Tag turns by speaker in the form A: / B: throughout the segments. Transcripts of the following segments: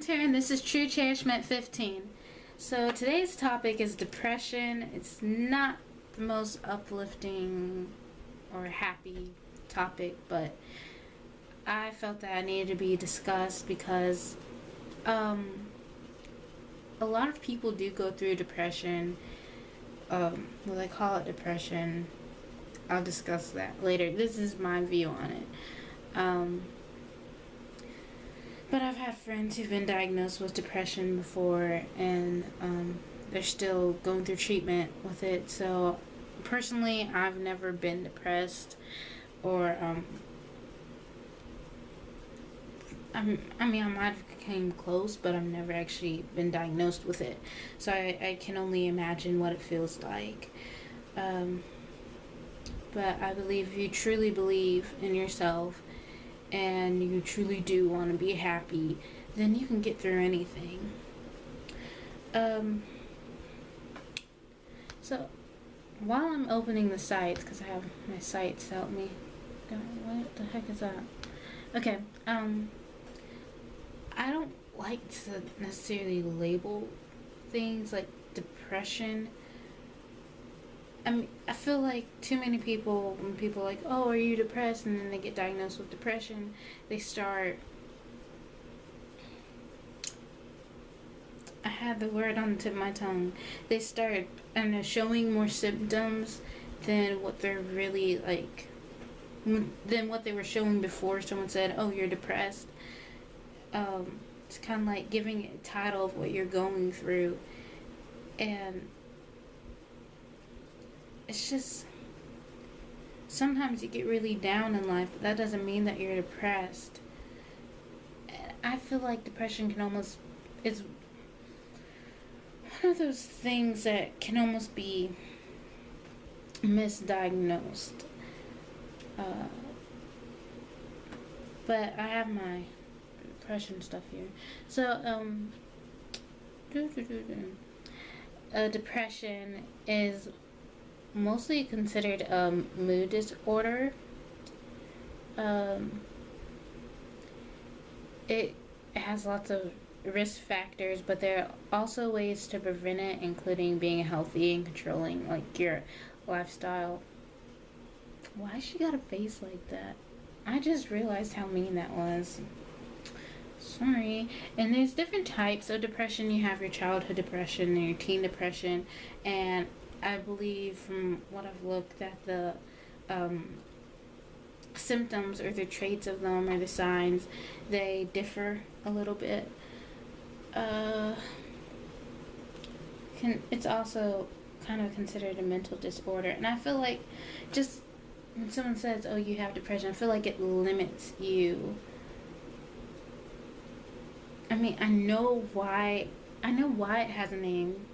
A: Wynter, and this is TrueCherishment15. So today's topic is depression. It's not the most uplifting or happy topic, but I felt that it needed to be discussed because a lot of people do go through depression. Well, they call it depression. I'll discuss that later. This is my view on it. But I've had friends who've been diagnosed with depression before, and they're still going through treatment with it. So personally, I've never been depressed, or I might have came close, but I've never actually been diagnosed with it. So I can only imagine what it feels like. But I believe if you truly believe in yourself and you truly do want to be happy, then you can get through anything. So while I'm opening the sites, because I have my sites to help me. What the heck is that? Okay. I don't like to necessarily label things like depression. I feel like too many people, when people are like, oh, are you depressed? And then they get diagnosed with depression, they start, I had the word on the tip of my tongue, they start, showing more symptoms than what they're really like, than what they were showing before someone said, oh, you're depressed. It's kind of like giving it a title of what you're going through, and it's just, sometimes you get really down in life, but that doesn't mean that you're depressed. And I feel like depression can almost, is one of those things that can almost be misdiagnosed. But I have my depression stuff here. So, depression is mostly considered a mood disorder. It has lots of risk factors, but there are also ways to prevent it, including being healthy and controlling like your lifestyle. Why she got a face like that? I just realized how mean that was. Sorry. And there's different types of depression. You have your childhood depression and your teen depression, and I believe from what I've looked at, the symptoms or the traits of them or the signs, they differ a little bit. It's also kind of considered a mental disorder, and I feel like just when someone says, oh, you have depression, I feel like it limits you. I know why it has a name.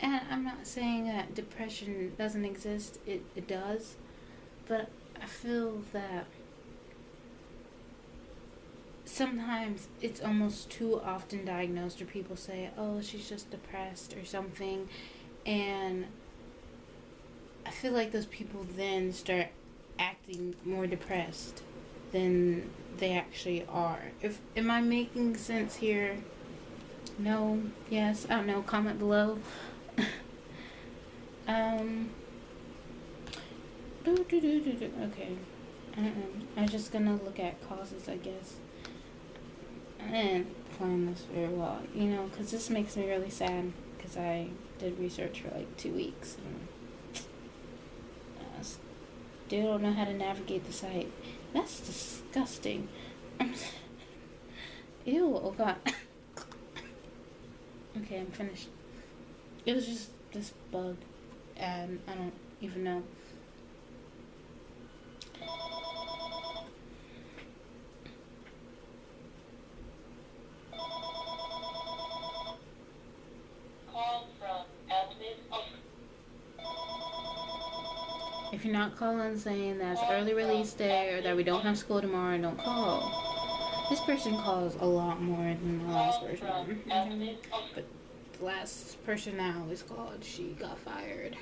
A: And I'm not saying that depression doesn't exist. It does. But I feel that sometimes it's almost too often diagnosed, or people say, oh, she's just depressed or something. And I feel like those people then start acting more depressed than they actually are. Am I making sense here? No? Yes? I don't know. Comment below. Okay. I'm just gonna look at causes, I guess. I didn't plan this very well, because this makes me really sad, because I did research for like 2 weeks, and I still don't know how to navigate the site. That's disgusting. Ew, oh god. Okay, I'm finished. It was just this bug, and I don't even know.
B: Call from admin.
A: If you're not calling saying that's early release day or that we don't have school tomorrow, don't call. This person calls a lot more than the last person. But the last person I always called, she got fired.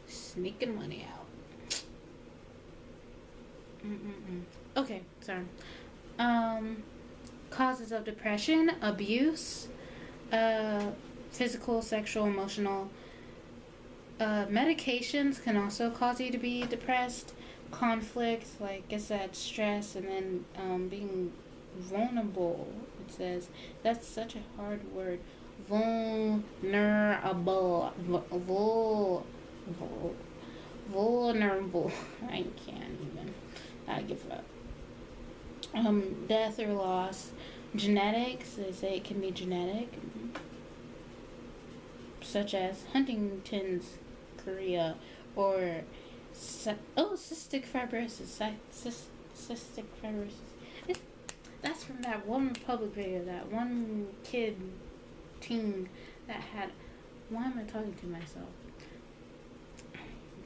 A: Sneaking money out. Okay, sorry. Causes of depression: abuse, physical, sexual, emotional. Medications can also cause you to be depressed. Conflict, like I said, stress, and then being vulnerable. It says that's such a hard word. Vulnerable. Vulnerable. I can't even. I give up. Death or loss. Genetics. They say it can be genetic, such as Huntington's chorea or cystic fibrosis. Cystic fibrosis. That's from that one Republic video. That one teen that had. Why am I talking to myself?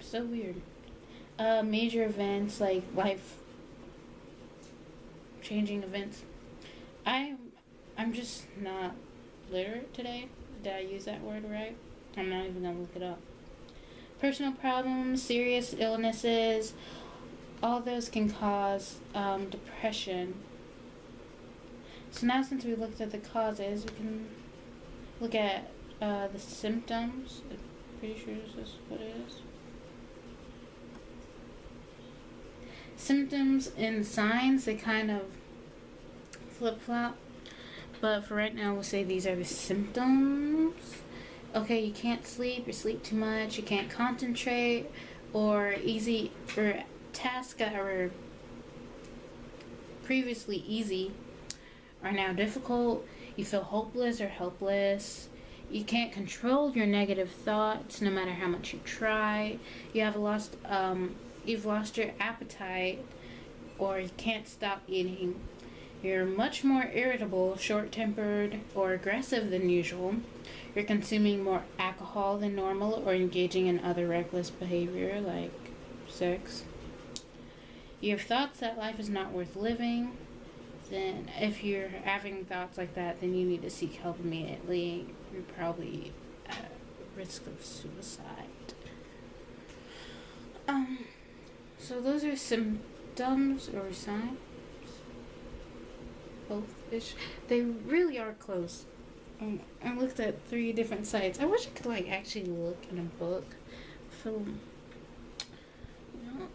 A: So weird. Major events like life changing events. I'm just not literate today. Did I use that word right? I'm not even gonna look it up. Personal problems, serious illnesses, all those can cause depression. So now, since we looked at the causes, we can look at the symptoms. I'm pretty sure this is what it is. Symptoms and signs, they kind of flip-flop. But for right now, we'll say these are the symptoms. Okay, you can't sleep, you sleep too much, you can't concentrate, or tasks that were previously easy are now difficult. You feel hopeless or helpless. You can't control your negative thoughts no matter how much you try. You've lost your appetite, or you can't stop eating. You're much more irritable, short-tempered, or aggressive than usual. You're consuming more alcohol than normal or engaging in other reckless behavior like sex. You have thoughts that life is not worth living. Then if you're having thoughts like that, then you need to seek help immediately. You're probably at risk of suicide. So those are symptoms or signs. Both-ish. They really are close. I looked at 3 different sites. I wish I could actually look in a book.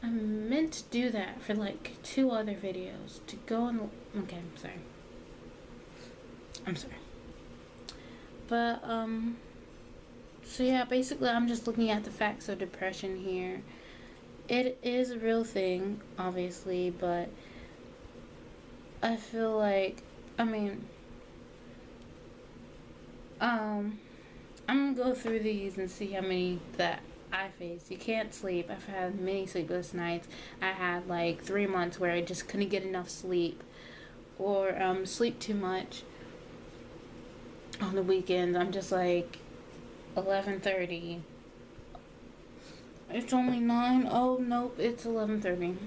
A: I meant to do that for 2 other videos. To go and okay, I'm sorry. But so yeah, basically I'm just looking at the facts of depression here. It is a real thing, obviously, but I feel I'm gonna go through these and see how many that I face. You can't sleep. I've had many sleepless nights. I had 3 months where I just couldn't get enough sleep, or sleep too much. On the weekends, I'm just 11:30. It's only 9. Oh nope, it's 11:30.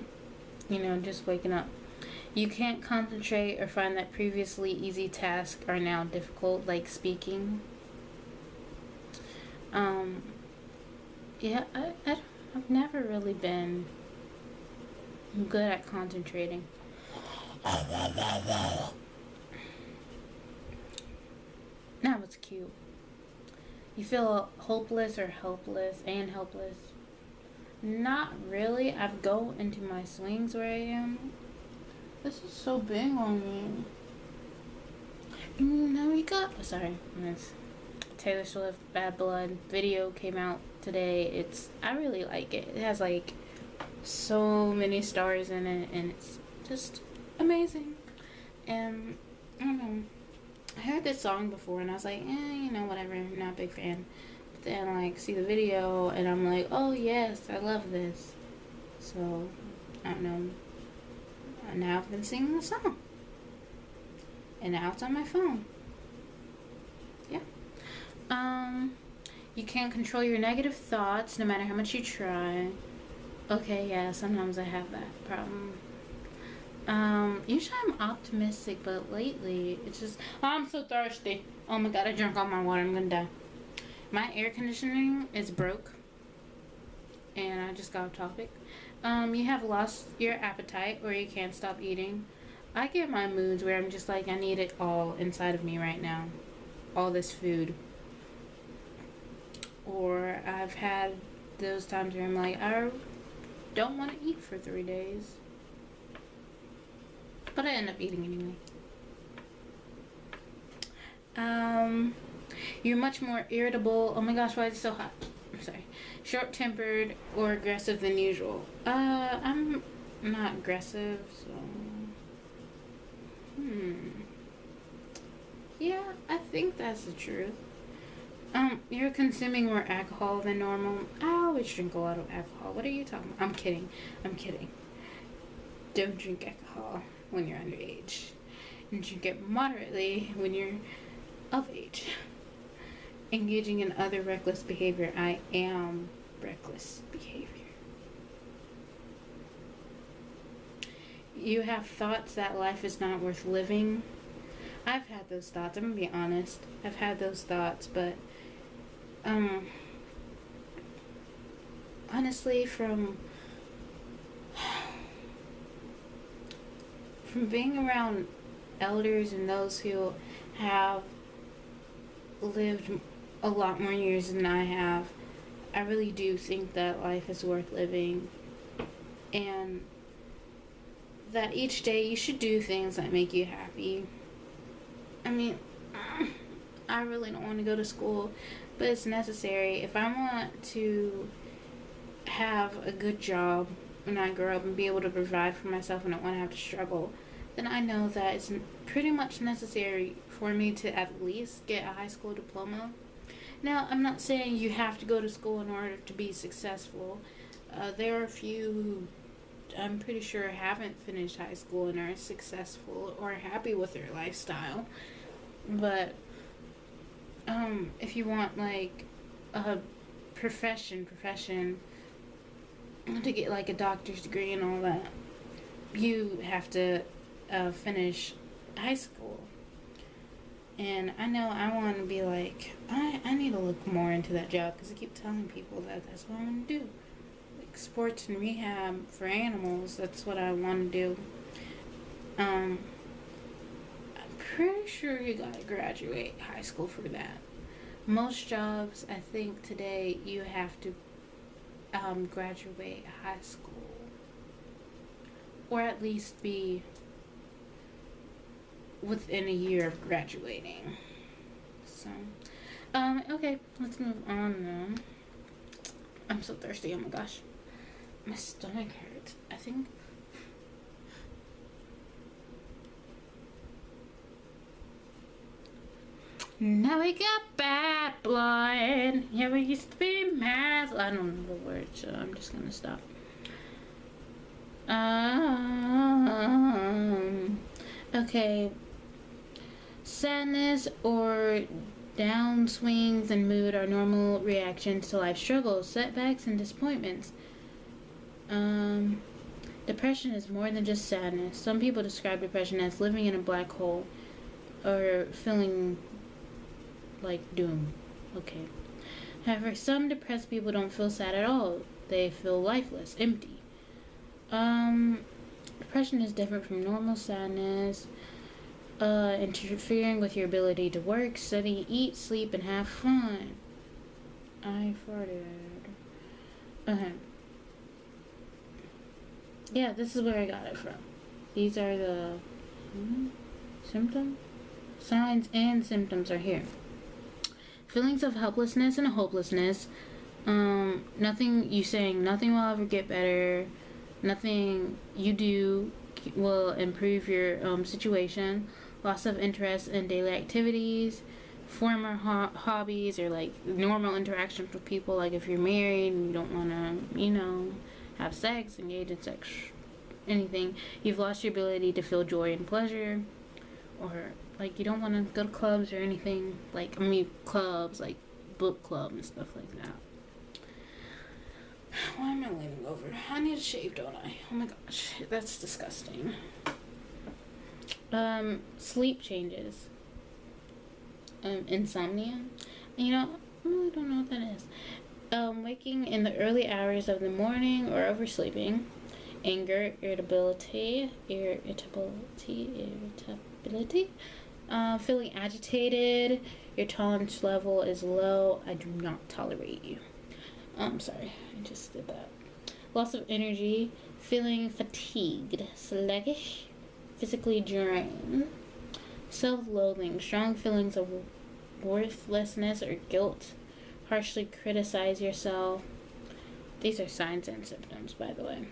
A: Just waking up. You can't concentrate or find that previously easy tasks are now difficult, like speaking. Yeah, I've never really been good at concentrating. Now it's cute. You feel hopeless or helpless. Not really. I've go into my swings where I am. This is so big on me. Now we got... sorry. This Taylor Swift Bad Blood video came out today. I really like it. It has so many stars in it, and it's just amazing. And I don't know. I heard this song before, and I was like, whatever. Not a big fan. But then see the video, and I'm like, oh yes, I love this. So I don't know. And now I've been singing the song. And now it's on my phone. Yeah. You can't control your negative thoughts no matter how much you try. Okay, yeah, sometimes I have that problem. Usually I'm optimistic, but lately it's just... I'm so thirsty. Oh my god, I drank all my water. I'm gonna die. My air conditioning is broke. And I just got off topic. You have lost your appetite, or you can't stop eating. I get my moods where I'm just like, I need it all inside of me right now. All this food. Or I've had those times where I'm like, I don't want to eat for 3 days. But I end up eating anyway. You're much more irritable. Oh my gosh, why is it so hot? I'm sorry. Short-tempered or aggressive than usual. I'm not aggressive, so... Yeah, I think that's the truth. You're consuming more alcohol than normal. I always drink a lot of alcohol. What are you talking about? I'm kidding. Don't drink alcohol when you're underage. And drink it moderately when you're of age. Engaging in other reckless behavior. I am reckless behavior. You have thoughts that life is not worth living. I've had those thoughts. I'm gonna be honest. I've had those thoughts, but honestly, from being around elders and those who have lived a lot more years than I have, I really do think that life is worth living, and that each day you should do things that make you happy. I mean, I really don't want to go to school, but it's necessary. If I want to have a good job when I grow up and be able to provide for myself and not want to have to struggle, then I know that it's pretty much necessary for me to at least get a high school diploma. Now, I'm not saying you have to go to school in order to be successful. There are a few who I'm pretty sure haven't finished high school and are successful or happy with their lifestyle. But if you want like a profession to get like a doctor's degree and all that, you have to finish high school. And I know I want to be like, I need to look more into that job because I keep telling people that that's what I want to do. Like sports and rehab for animals, that's what I want to do. I'm pretty sure you gotta graduate high school for that. Most jobs, I think today, you have to graduate high school. Or at least be within a year of graduating. So, okay, let's move on now. I'm so thirsty, oh my gosh. My stomach hurts, I think. Now we got bad blood. Yeah, we used to be mad. I don't know the words, so I'm just gonna stop. Okay. Sadness or downswings in mood are normal reactions to life struggles, setbacks, and disappointments. Depression is more than just sadness. Some people describe depression as living in a black hole or feeling like doom. Okay. However, some depressed people don't feel sad at all. They feel lifeless, empty. Depression is different from normal sadness, interfering with your ability to work, study, eat, sleep, and have fun. I farted. Yeah, this is where I got it from. These are the symptoms? Signs and symptoms are here. Feelings of helplessness and hopelessness. Nothing will ever get better. Nothing you do will improve your situation. Loss of interest in daily activities. Former hobbies or like normal interactions with people. Like if you're married and you don't want to, have sex, engage in sex, anything. You've lost your ability to feel joy and pleasure. Or like you don't want to go to clubs or anything. Clubs like book club and stuff like that. Why am I leaning over? I need a shave, don't I? Oh my gosh, that's disgusting. Sleep changes. Insomnia. I really don't know what that is. Waking in the early hours of the morning or oversleeping. anger, irritability, feeling agitated, your tolerance level is low, I do not tolerate you. Sorry, I just did that. Loss of energy, feeling fatigued, sluggish, physically drained. Self-loathing, strong feelings of worthlessness or guilt, harshly criticize yourself. These are signs and symptoms, by the way.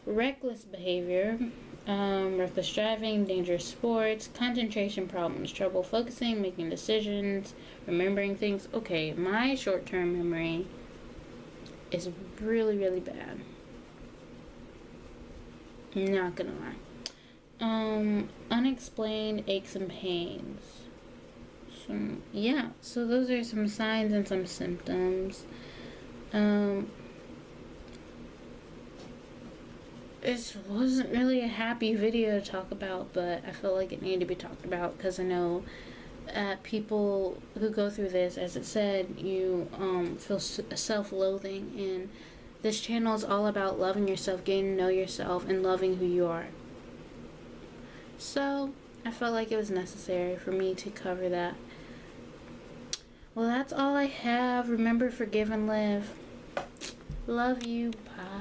A: Reckless behavior, reckless driving, dangerous sports, concentration problems, trouble focusing, making decisions, remembering things. Okay, my short-term memory is really, really bad. Not gonna lie. Unexplained aches and pains. So those are some signs and some symptoms. This wasn't really a happy video to talk about, but I felt like it needed to be talked about because I know people who go through this, as it said, you feel self-loathing, and this channel is all about loving yourself, getting to know yourself, and loving who you are. So I felt like it was necessary for me to cover that. Well, that's all I have. Remember, forgive and live. Love you. Bye.